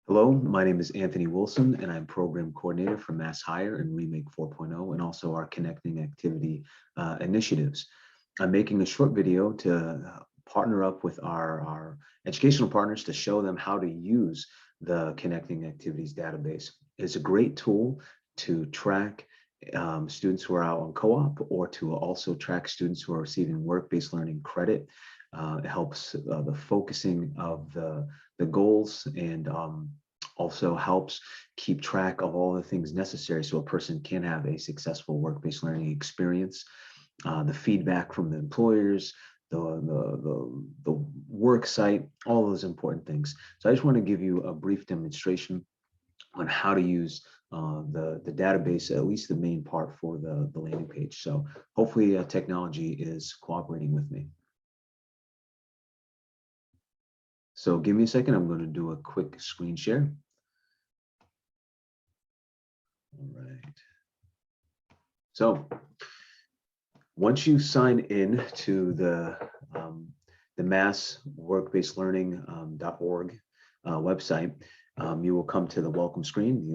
Hello, my name is Anthony Wilson, and I'm Program Coordinator for Mass Hire and Remake 4.0, and also our Connecting Activity initiatives. I'm making a short video to partner up with our educational partners to show them how to use the Connecting Activities database. It's a great tool to track students who are out on co-op, or to also track students who are receiving work-based learning credit. It helps the focusing of the goals, and also helps keep track of all the things necessary so a person can have a successful work-based learning experience. The feedback from the employers, the work site, all those important things. So I just want to give you a brief demonstration on how to use the database, at least the main part for the landing page. So hopefully technology is cooperating with me. So give me a second, I'm going to do a quick screen share. All right. So once you sign in to the massworkbasedlearning.org website, you will come to the welcome screen. You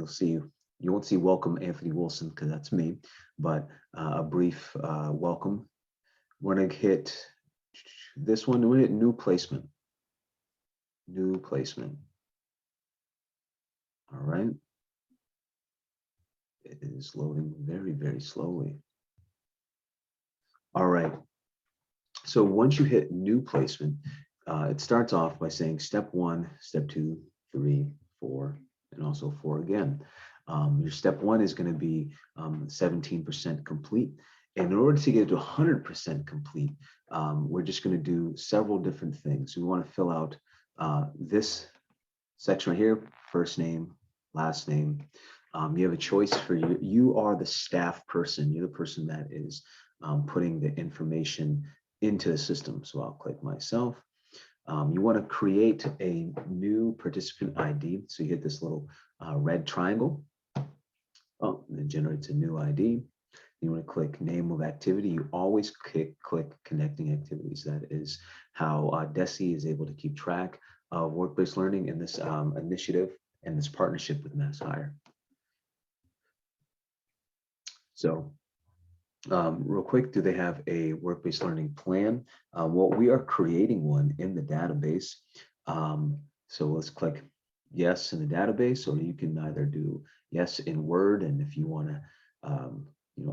won't see welcome Anthony Wilson, because that's me, but a brief welcome. We're going to hit this one. We're going to hit new placement. New placement. All right. It is loading very, very slowly. All right. So once you hit new placement, it starts off by saying step 1, step 2, 3, 4, and also 4 again. Your step 1 is going to be 17% complete. And in order to get to 100% complete, we're just going to do several different things. We want to fill out this section right here: first name, last name. You have a choice for you. You are the staff person. You're the person that is putting the information into the system. So I'll click myself. You want to create a new participant ID. So you hit this little red triangle. Oh, and it generates a new ID. You want to click name of activity. You always click connecting activities. That is how DESE is able to keep track of work-based learning in this initiative and this partnership with Mass Hire. So real quick, do they have a work-based learning plan? Well, we are creating one in the database. So let's click yes in the database, or you can either do yes in Word, and if you want to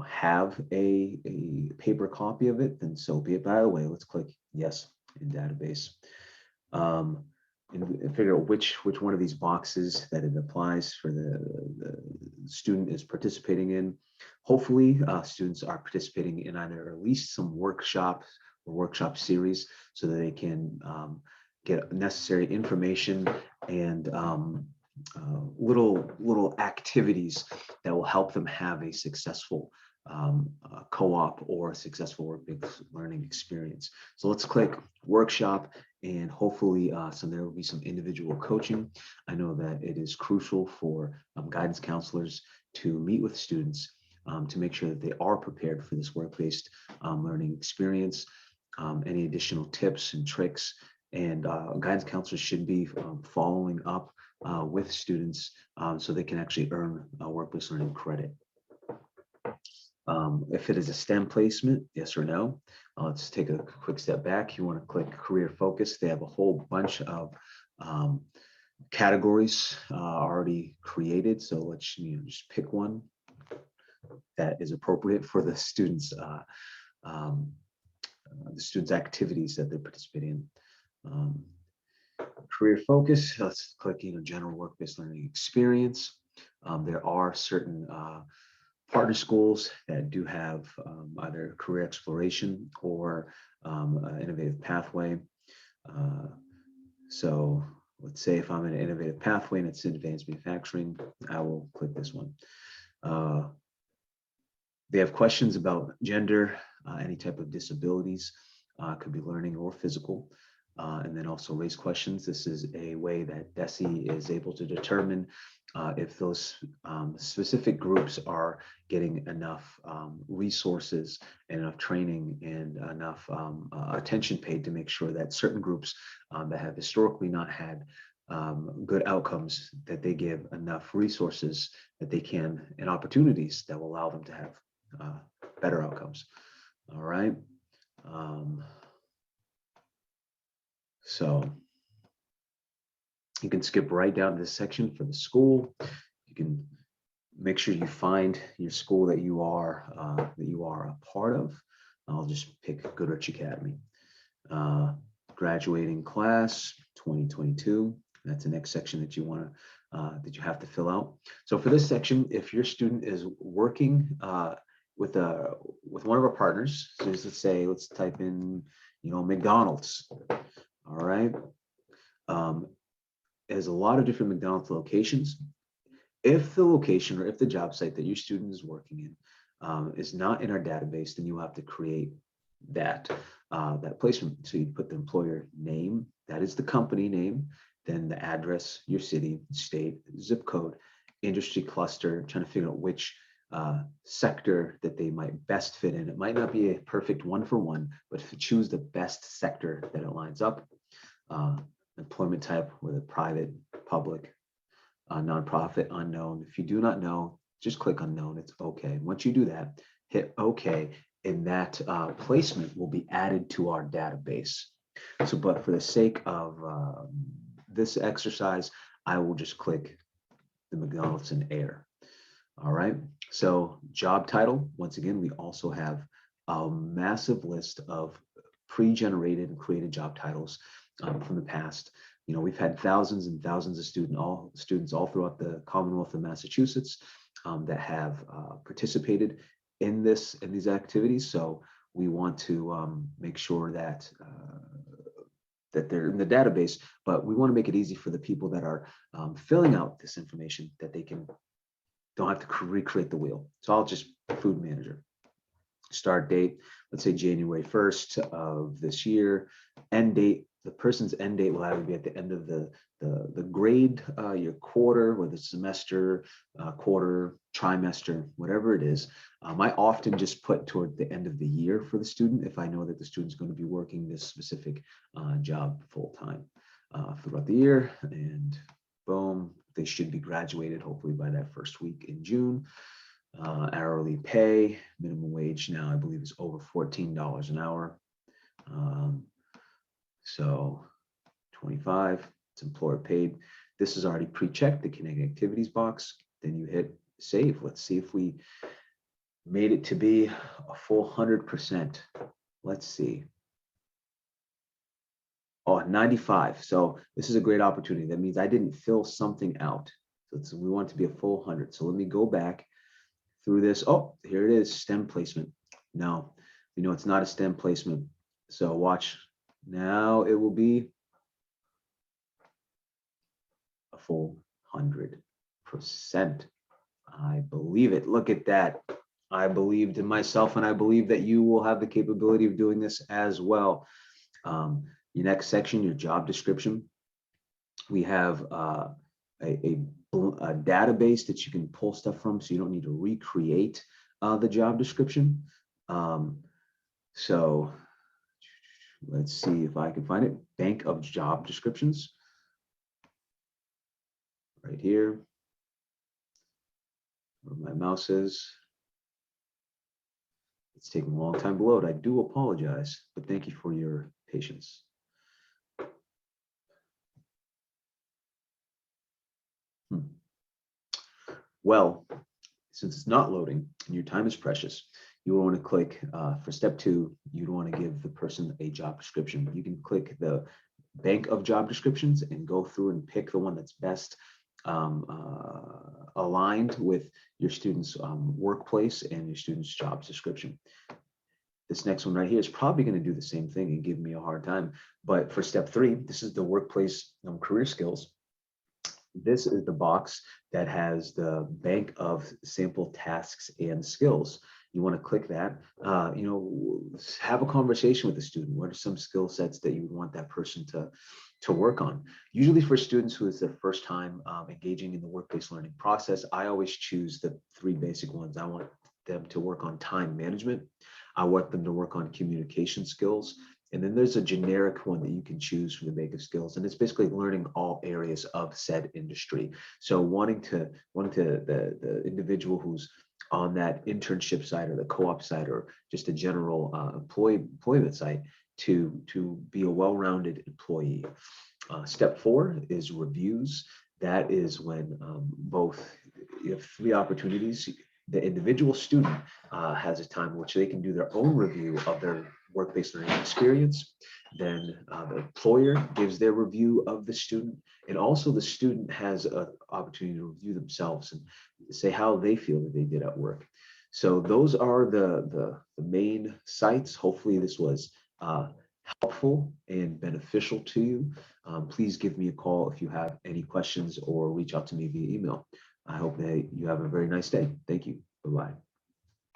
have a paper copy of it, then so be it. By the way, let's click yes in database. And figure out which one of these boxes that it applies for the student is participating in. Hopefully, students are participating in either at least some workshops or workshop series, so that they can get necessary information and little activities that will help them have a successful co-op or a successful work-based learning experience. So let's click workshop, and hopefully there will be some individual coaching. I know that it is crucial for guidance counselors to meet with students to make sure that they are prepared for this work-based learning experience. Any additional tips and tricks, and guidance counselors should be following up with students so they can actually earn work-based learning credit. If it is a STEM placement, yes or no. Let's take a quick step back. You want to click career focus. They have a whole bunch of categories already created. So let's just pick one that is appropriate for the students' activities that they're participating in. Career focus. Let's click general work-based learning experience. There are certain partner schools that do have either career exploration or innovative pathway. So let's say if I'm in an innovative pathway and it's advanced manufacturing, I will click this one. They have questions about gender, any type of disabilities, could be learning or physical. And then also race questions. This is a way that DESE is able to determine if those specific groups are getting enough resources and enough training and enough attention paid to make sure that certain groups that have historically not had good outcomes, that they give enough resources that they can, and opportunities that will allow them to have better outcomes. All right. So you can skip right down to this section for the school. You can make sure you find your school that you are a part of. I'll just pick Goodrich Academy. Graduating class 2022. That's the next section that you want to that you have to fill out. So for this section, if your student is working with one of our partners, so let's say, let's type in, McDonald's. All right. There's a lot of different McDonald's locations. If the location or if the job site that your student is working in is not in our database, then you have to create that placement. So you put the employer name, that is the company name, then the address, your city, state, zip code, industry cluster, trying to figure out which sector that they might best fit in. It might not be a perfect one-for-one, but if you choose the best sector that it lines up. Employment type, whether private, public, nonprofit, unknown. If you do not know, just click unknown. It's okay. Once you do that, hit okay, and that placement will be added to our database. So, but for the sake of this exercise, I will just click the McDonald's in air. All right. So job title, once again, we also have a massive list of pre-generated and created job titles from the past. We've had thousands and thousands of students all throughout the Commonwealth of Massachusetts that have participated in these activities. So we want to make sure that they're in the database, but we want to make it easy for the people that are filling out this information, that they don't have to recreate the wheel. So I'll just food manager. Start date, let's say January 1st of this year. End date, the person's end date will either be at the end of the grade, your quarter, whether it's semester, quarter, trimester, whatever it is. I often just put toward the end of the year for the student if I know that the student's going to be working this specific job full time throughout the year, and boom, they should be graduated hopefully by that first week in June. Hourly pay, minimum wage now I believe is over $14 an hour. So 25, it's employer paid. This is already pre-checked, the connected activities box. Then you hit save. Let's see if we made it to be a full 100%. Let's see. Oh, 95. So this is a great opportunity. That means I didn't fill something out. So we want it to be a full 100. So let me go back through this. Oh, here it is, STEM placement. No, it's not a STEM placement. So watch. Now it will be a full 100%. I believe it. Look at that. I believed in myself, and I believe that you will have the capability of doing this as well. Your next section, your job description. We have a database that you can pull stuff from, so you don't need to recreate the job description. So let's see if I can find it. Bank of job descriptions. Right here. Where my mouse is. It's taking a long time to load. I do apologize, but thank you for your patience. Well, since it's not loading and your time is precious, you will want to click for step 2, you'd want to give the person a job description. You can click the bank of job descriptions and go through and pick the one that's best aligned with your student's workplace and your student's job description. This next one right here is probably going to do the same thing and give me a hard time. But for step 3, this is the workplace career skills. This is the box that has the bank of sample tasks and skills. You want to click that, have a conversation with the student. What are some skill sets that you would want that person to work on? Usually for students who is their first time engaging in the work-based learning process, I always choose the 3 basic ones. I want them to work on time management. I want them to work on communication skills, And then there's a generic one that you can choose from the Make of Skills, and it's basically learning all areas of said industry. So the individual who's on that internship side or the co-op side or just a general employment site to be a well-rounded employee. Step 4 is reviews. That is when both you have 3 opportunities. The individual student has a time in which they can do their own review of their work-based learning experience. Then the employer gives their review of the student, and also the student has an opportunity to review themselves and say how they feel that they did at work. So those are the main sites. Hopefully this was helpful and beneficial to you. Please give me a call if you have any questions or reach out to me via email. I hope that you have a very nice day. Thank you. Bye-bye.